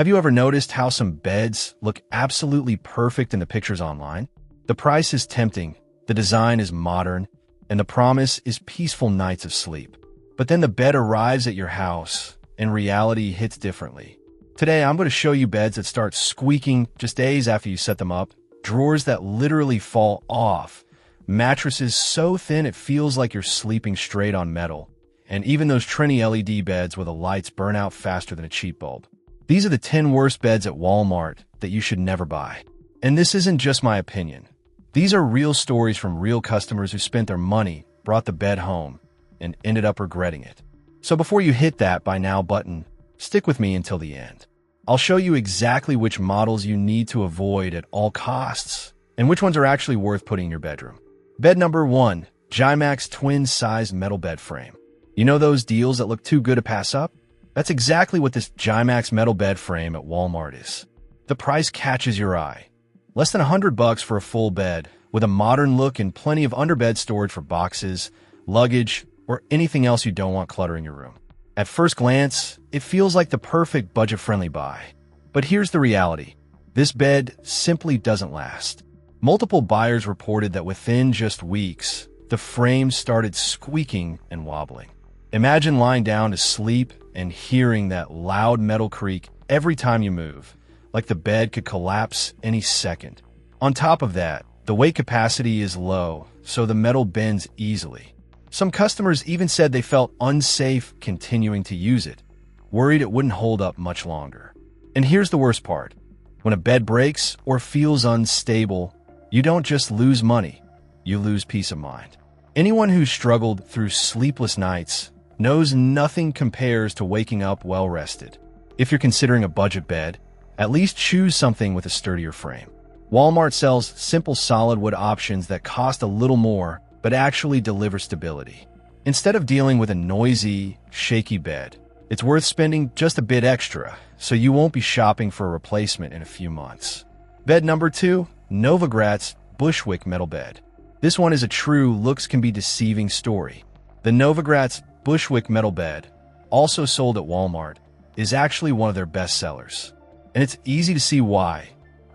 Have you ever noticed how some beds look absolutely perfect in the pictures online? The price is tempting, the design is modern, and the promise is peaceful nights of sleep. But then the bed arrives at your house, and reality hits differently. Today, I'm going to show you beds that start squeaking just days after you set them up, drawers that literally fall off, mattresses so thin it feels like you're sleeping straight on metal, and even those trendy LED beds where the lights burn out faster than a cheap bulb. These are the 10 worst beds at Walmart that you should never buy. And this isn't just my opinion. These are real stories from real customers who spent their money, brought the bed home, and ended up regretting it. So before you hit that "Buy Now" button, stick with me until the end. I'll show you exactly which models you need to avoid at all costs, and which ones are actually worth putting in your bedroom. Bed number 1, Jimax twin-size metal bed frame. You know those deals that look too good to pass up? That's exactly what this Jimax metal bed frame at Walmart is. The price catches your eye. Less than $100 for a full bed, with a modern look and plenty of underbed storage for boxes, luggage, or anything else you don't want cluttering your room. At first glance, it feels like the perfect budget-friendly buy. But here's the reality. This bed simply doesn't last. Multiple buyers reported that within just weeks, the frame started squeaking and wobbling. Imagine lying down to sleep and hearing that loud metal creak every time you move, like the bed could collapse any second. On top of that, the weight capacity is low, so the metal bends easily. Some customers even said they felt unsafe continuing to use it, worried it wouldn't hold up much longer. And here's the worst part. When a bed breaks or feels unstable, you don't just lose money, you lose peace of mind. Anyone who's struggled through sleepless nights knows nothing compares to waking up well-rested. If you're considering a budget bed, at least choose something with a sturdier frame. Walmart sells simple solid wood options that cost a little more, but actually deliver stability. Instead of dealing with a noisy, shaky bed, it's worth spending just a bit extra, so you won't be shopping for a replacement in a few months. Bed number 2, Novogratz Bushwick metal bed. This one is a true looks-can-be-deceiving story. The Novogratz Bushwick metal bed, also sold at Walmart, is actually one of their best sellers. And it's easy to see why.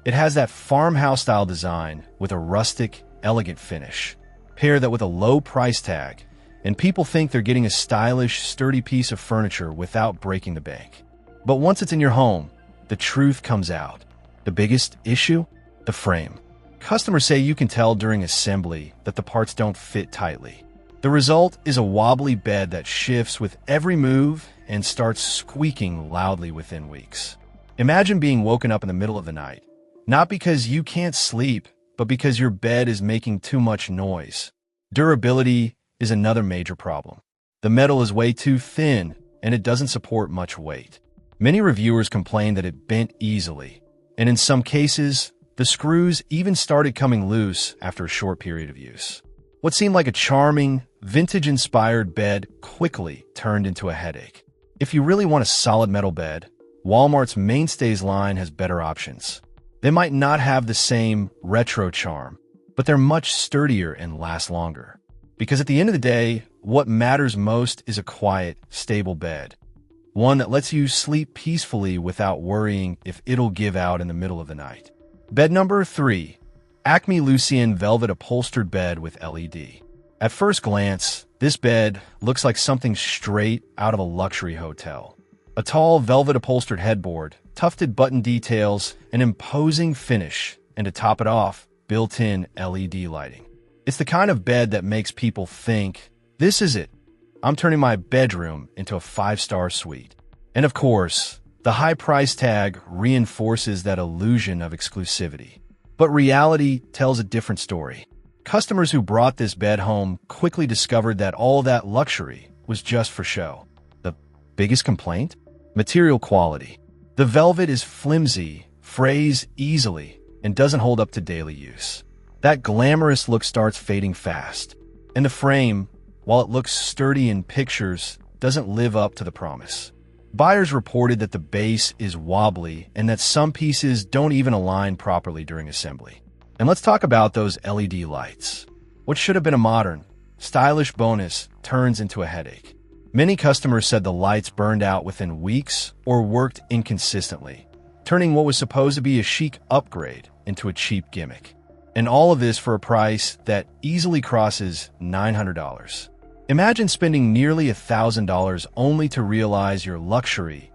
It has that farmhouse-style design with a rustic, elegant finish. Pair that with a low price tag, and people think they're getting a stylish, sturdy piece of furniture without breaking the bank. But once it's in your home, the truth comes out. The biggest issue? The frame. Customers say you can tell during assembly that the parts don't fit tightly. The result is a wobbly bed that shifts with every move and starts squeaking loudly within weeks. Imagine being woken up in the middle of the night, not because you can't sleep, but because your bed is making too much noise. Durability is another major problem. The metal is way too thin, and it doesn't support much weight. Many reviewers complain that it bent easily, and in some cases, the screws even started coming loose after a short period of use. What seemed like a charming, vintage-inspired bed quickly turned into a headache. If you really want a solid metal bed, Walmart's Mainstays line has better options. They might not have the same retro charm, but they're much sturdier and last longer. Because at the end of the day, what matters most is a quiet, stable bed. One that lets you sleep peacefully without worrying if it'll give out in the middle of the night. Bed number 3, Acme Lucien Velvet Upholstered Bed with LED. At first glance, this bed looks like something straight out of a luxury hotel. A tall velvet upholstered headboard, tufted button details, an imposing finish, and to top it off, built-in LED lighting. It's the kind of bed that makes people think, this is it. I'm turning my bedroom into a 5-star suite. And of course, the high price tag reinforces that illusion of exclusivity. But reality tells a different story. Customers who brought this bed home quickly discovered that all that luxury was just for show. The biggest complaint? Material quality. The velvet is flimsy, frays easily, and doesn't hold up to daily use. That glamorous look starts fading fast. And the frame, while it looks sturdy in pictures, doesn't live up to the promise. Buyers reported that the base is wobbly and that some pieces don't even align properly during assembly. And let's talk about those LED lights. What should have been a modern, stylish bonus turns into a headache. Many customers said the lights burned out within weeks or worked inconsistently, turning what was supposed to be a chic upgrade into a cheap gimmick. And all of this for a price that easily crosses $900. Imagine spending nearly $1,000 only to realize your luxury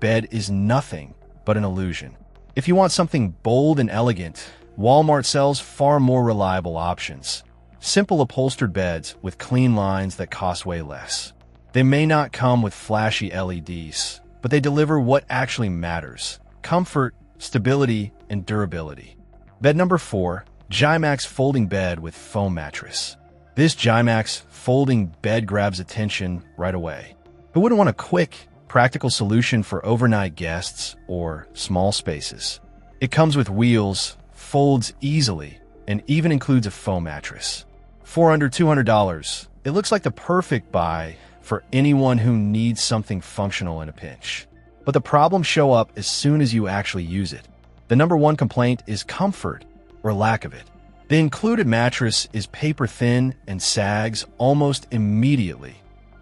bed is nothing but an illusion. If you want something bold and elegant, Walmart sells far more reliable options. Simple upholstered beds with clean lines that cost way less. They may not come with flashy LEDs, but they deliver what actually matters: comfort, stability, and durability. Bed number 4, Gymax Folding Bed with Foam Mattress. This Gymax folding bed grabs attention right away. Who wouldn't want a quick, practical solution for overnight guests or small spaces? It comes with wheels, folds easily, and even includes a foam mattress. For under $200, it looks like the perfect buy for anyone who needs something functional in a pinch. But the problems show up as soon as you actually use it. The number one complaint is comfort, or lack of it. The included mattress is paper thin and sags almost immediately,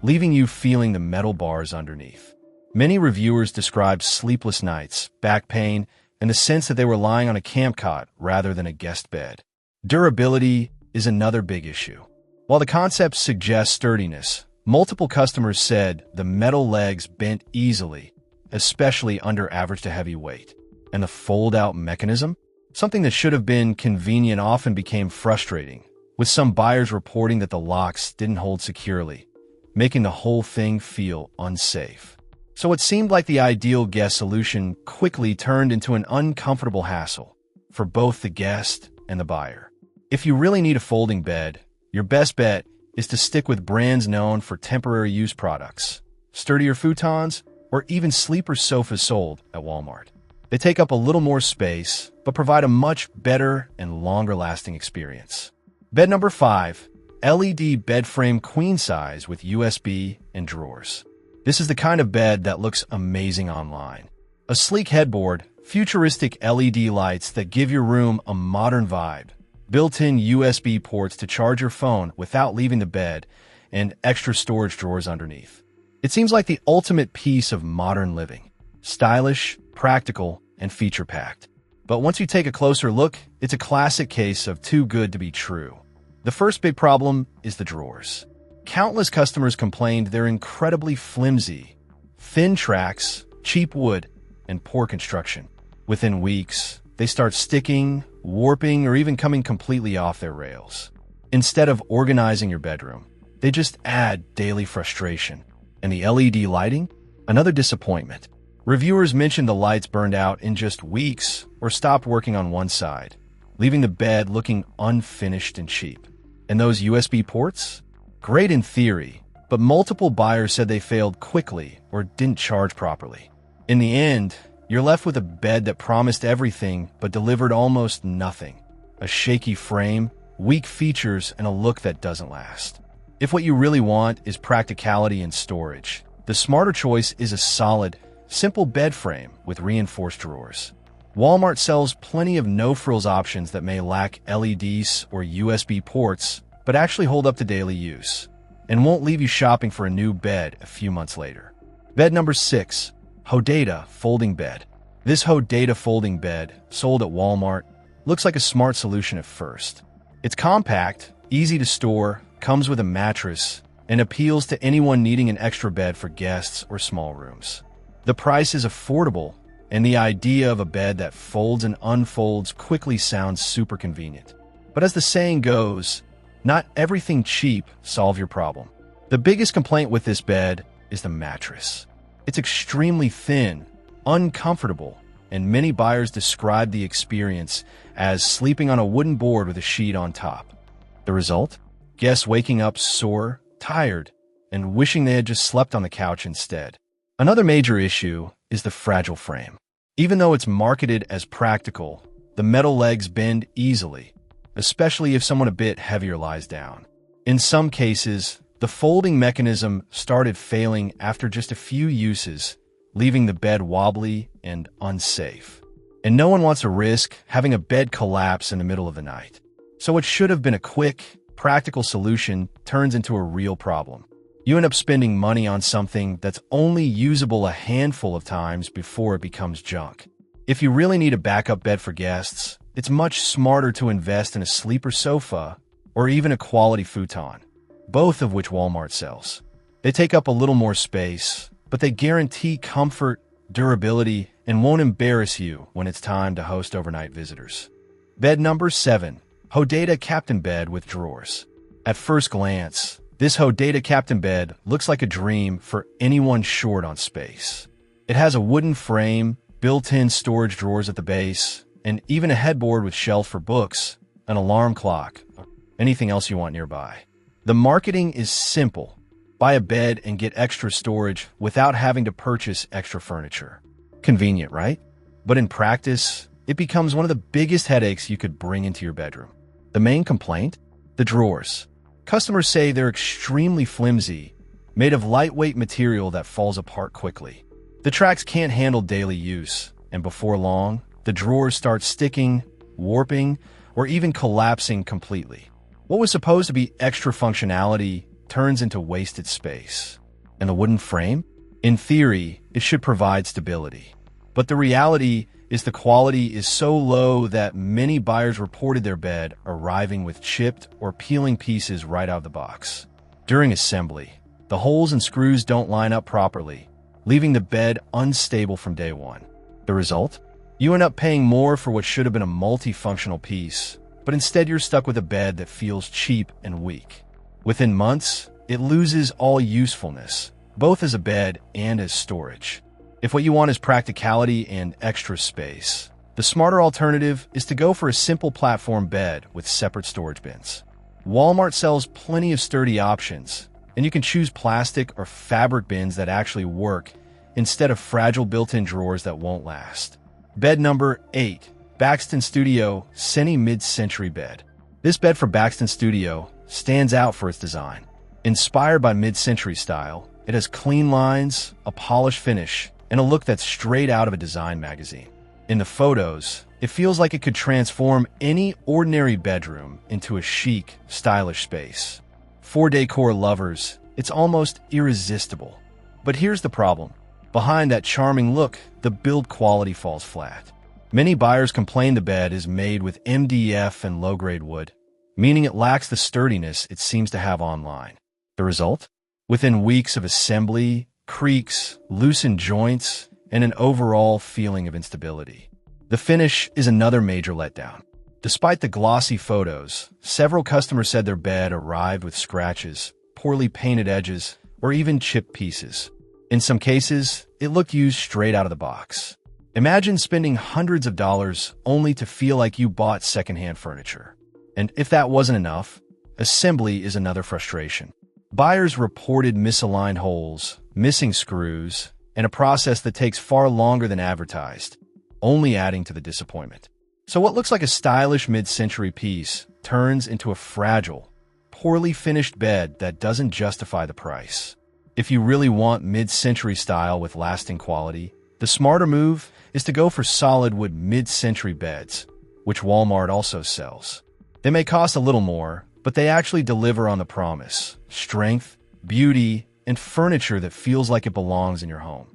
leaving you feeling the metal bars underneath. Many reviewers described sleepless nights, back pain, and the sense that they were lying on a camp cot rather than a guest bed. Durability is another big issue. While the concept suggests sturdiness, multiple customers said the metal legs bent easily, especially under average to heavy weight. And the fold-out mechanism? Something that should have been convenient often became frustrating, with some buyers reporting that the locks didn't hold securely, making the whole thing feel unsafe. So what seemed like the ideal guest solution quickly turned into an uncomfortable hassle for both the guest and the buyer. If you really need a folding bed, your best bet is to stick with brands known for temporary use products, sturdier futons, or even sleeper sofas sold at Walmart. They take up a little more space, but provide a much better and longer-lasting experience. Bed number 5, LED bed frame queen size with USB and drawers. This is the kind of bed that looks amazing online. A sleek headboard, futuristic LED lights that give your room a modern vibe, built-in USB ports to charge your phone without leaving the bed, and extra storage drawers underneath. It seems like the ultimate piece of modern living. Stylish, practical, and feature-packed. But once you take a closer look, it's a classic case of too good to be true. The first big problem is the drawers. Countless customers complained they're incredibly flimsy, thin tracks, cheap wood, and poor construction. Within weeks, they start sticking, warping, or even coming completely off their rails. Instead of organizing your bedroom, they just add daily frustration. And the LED lighting? Another disappointment. Reviewers mentioned the lights burned out in just weeks or stopped working on one side, leaving the bed looking unfinished and cheap. And those USB ports? Great in theory, but multiple buyers said they failed quickly or didn't charge properly. In the end, you're left with a bed that promised everything but delivered almost nothing. A shaky frame, weak features, and a look that doesn't last. If what you really want is practicality and storage, the smarter choice is a solid, simple bed frame with reinforced drawers. Walmart sells plenty of no-frills options that may lack LEDs or USB ports, but actually hold up to daily use, and won't leave you shopping for a new bed a few months later. Bed number 6, Hodada Folding Bed. This Hodada folding bed, sold at Walmart, looks like a smart solution at first. It's compact, easy to store, comes with a mattress, and appeals to anyone needing an extra bed for guests or small rooms. The price is affordable, and the idea of a bed that folds and unfolds quickly sounds super convenient. But as the saying goes, not everything cheap solves your problem. The biggest complaint with this bed is the mattress. It's extremely thin, uncomfortable, and many buyers describe the experience as sleeping on a wooden board with a sheet on top. The result? Guests waking up sore, tired, and wishing they had just slept on the couch instead. Another major issue is the fragile frame. Even though it's marketed as practical, the metal legs bend easily, especially if someone a bit heavier lies down. In some cases, the folding mechanism started failing after just a few uses, leaving the bed wobbly and unsafe. And no one wants to risk having a bed collapse in the middle of the night. So what should have been a quick, practical solution turns into a real problem. You end up spending money on something that's only usable a handful of times before it becomes junk. If you really need a backup bed for guests, it's much smarter to invest in a sleeper sofa or even a quality futon, both of which Walmart sells. They take up a little more space, but they guarantee comfort, durability, and won't embarrass you when it's time to host overnight visitors. Bed number 7. Hodada Captain Bed with Drawers. At first glance, this Hodada Captain Bed looks like a dream for anyone short on space. It has a wooden frame, built-in storage drawers at the base, and even a headboard with shelf for books, an alarm clock, or anything else you want nearby. The marketing is simple. Buy a bed and get extra storage without having to purchase extra furniture. Convenient, right? But in practice, it becomes one of the biggest headaches you could bring into your bedroom. The main complaint? The drawers. Customers say they're extremely flimsy, made of lightweight material that falls apart quickly. The tracks can't handle daily use, and before long, the drawers start sticking, warping, or even collapsing completely. What was supposed to be extra functionality turns into wasted space. And the wooden frame? In theory, it should provide stability. But the reality is the quality is so low that many buyers reported their bed arriving with chipped or peeling pieces right out of the box. During assembly, the holes and screws don't line up properly, leaving the bed unstable from day one. The result? You end up paying more for what should have been a multifunctional piece, but instead you're stuck with a bed that feels cheap and weak. Within months, it loses all usefulness, both as a bed and as storage. If what you want is practicality and extra space, the smarter alternative is to go for a simple platform bed with separate storage bins. Walmart sells plenty of sturdy options, and you can choose plastic or fabric bins that actually work instead of fragile built-in drawers that won't last. Bed number 8. Baxton Studio Semi-Mid-Century Bed. This bed for Baxton Studio stands out for its design. Inspired by mid-century style, it has clean lines, a polished finish, and a look that's straight out of a design magazine. In the photos, it feels like it could transform any ordinary bedroom into a chic, stylish space. For decor lovers, it's almost irresistible. But here's the problem. Behind that charming look, the build quality falls flat. Many buyers complain the bed is made with MDF and low-grade wood, meaning it lacks the sturdiness it seems to have online. The result? Within weeks of assembly, creaks, loosened joints, and an overall feeling of instability. The finish is another major letdown. Despite the glossy photos, several customers said their bed arrived with scratches, poorly painted edges, or even chipped pieces. In some cases, it looked used straight out of the box. Imagine spending hundreds of dollars only to feel like you bought secondhand furniture. And if that wasn't enough, assembly is another frustration. Buyers reported misaligned holes, missing screws, and a process that takes far longer than advertised, only adding to the disappointment. So what looks like a stylish mid-century piece turns into a fragile, poorly finished bed that doesn't justify the price. If you really want mid-century style with lasting quality, the smarter move is to go for solid wood mid-century beds, which Walmart also sells. They may cost a little more, but they actually deliver on the promise: strength, beauty, and furniture that feels like it belongs in your home,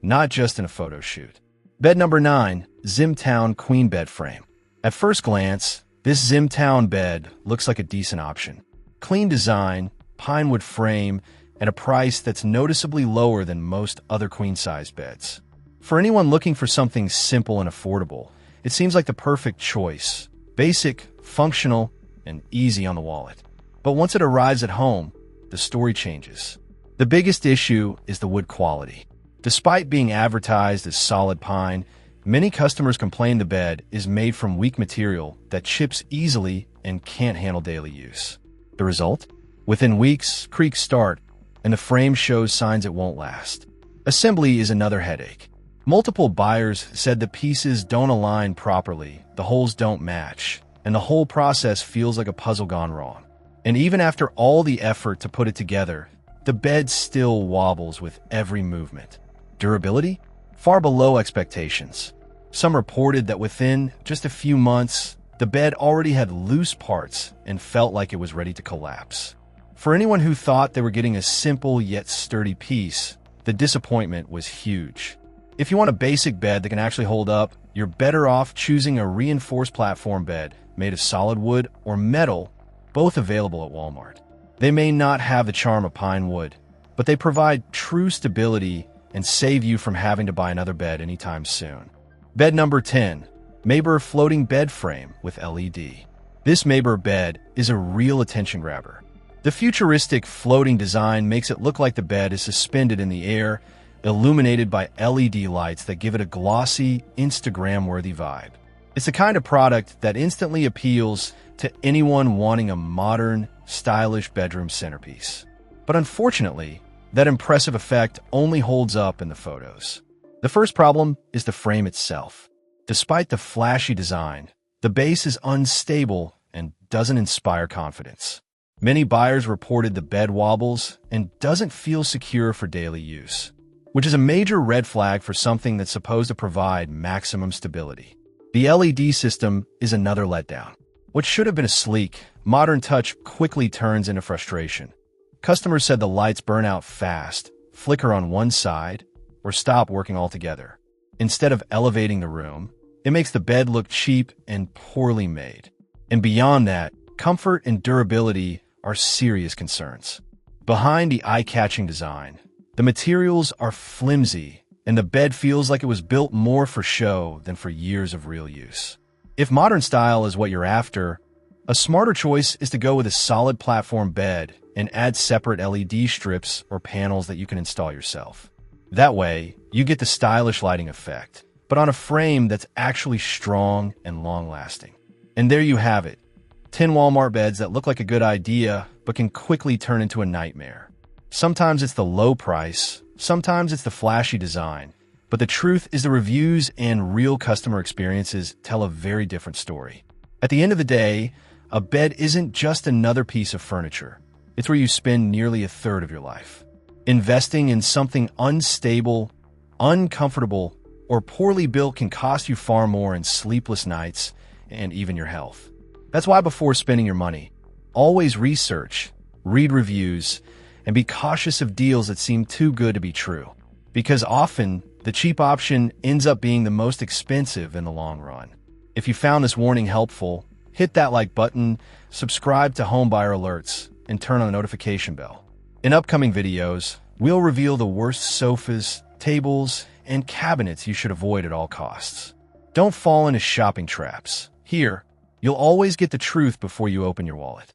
not just in a photo shoot. Bed number 9, Zimtown Queen Bed Frame. At first glance, this Zimtown bed looks like a decent option. Clean design, pine wood frame, and a price that's noticeably lower than most other queen-size beds. For anyone looking for something simple and affordable, it seems like the perfect choice. Basic, functional, and easy on the wallet. But once it arrives at home, the story changes. The biggest issue is the wood quality. Despite being advertised as solid pine, many customers complain the bed is made from weak material that chips easily and can't handle daily use. The result? Within weeks, creaks start, and the frame shows signs it won't last. Assembly is another headache. Multiple buyers said the pieces don't align properly, the holes don't match, and the whole process feels like a puzzle gone wrong. And even after all the effort to put it together, the bed still wobbles with every movement. Durability? Far below expectations. Some reported that within just a few months, the bed already had loose parts and felt like it was ready to collapse. For anyone who thought they were getting a simple yet sturdy piece, the disappointment was huge. If you want a basic bed that can actually hold up, you're better off choosing a reinforced platform bed made of solid wood or metal, both available at Walmart. They may not have the charm of pine wood, but they provide true stability and save you from having to buy another bed anytime soon. Bed number 10, Maber Floating Bed Frame with LED. This Maber bed is a real attention grabber. The futuristic floating design makes it look like the bed is suspended in the air, illuminated by LED lights that give it a glossy, Instagram-worthy vibe. It's the kind of product that instantly appeals to anyone wanting a modern, stylish bedroom centerpiece. But unfortunately, that impressive effect only holds up in the photos. The first problem is the frame itself. Despite the flashy design, the base is unstable and doesn't inspire confidence. Many buyers reported the bed wobbles and doesn't feel secure for daily use, which is a major red flag for something that's supposed to provide maximum stability. The LED system is another letdown. What should have been a sleek, modern touch quickly turns into frustration. Customers said the lights burn out fast, flicker on one side, or stop working altogether. Instead of elevating the room, it makes the bed look cheap and poorly made. And beyond that, comfort and durability are serious concerns. Behind the eye-catching design, the materials are flimsy, and the bed feels like it was built more for show than for years of real use. If modern style is what you're after, a smarter choice is to go with a solid platform bed and add separate LED strips or panels that you can install yourself. That way, you get the stylish lighting effect, but on a frame that's actually strong and long-lasting. And there you have it. 10 Walmart beds that look like a good idea, but can quickly turn into a nightmare. Sometimes it's the low price, sometimes it's the flashy design, but the truth is the reviews and real customer experiences tell a very different story. At the end of the day, a bed isn't just another piece of furniture. It's where you spend nearly a third of your life. Investing in something unstable, uncomfortable, or poorly built can cost you far more in sleepless nights and even your health. That's why before spending your money, always research, read reviews, and be cautious of deals that seem too good to be true. Because often, the cheap option ends up being the most expensive in the long run. If you found this warning helpful, hit that like button, subscribe to Homebuyer Alerts, and turn on the notification bell. In upcoming videos, we'll reveal the worst sofas, tables, and cabinets you should avoid at all costs. Don't fall into shopping traps. Here, you'll always get the truth before you open your wallet.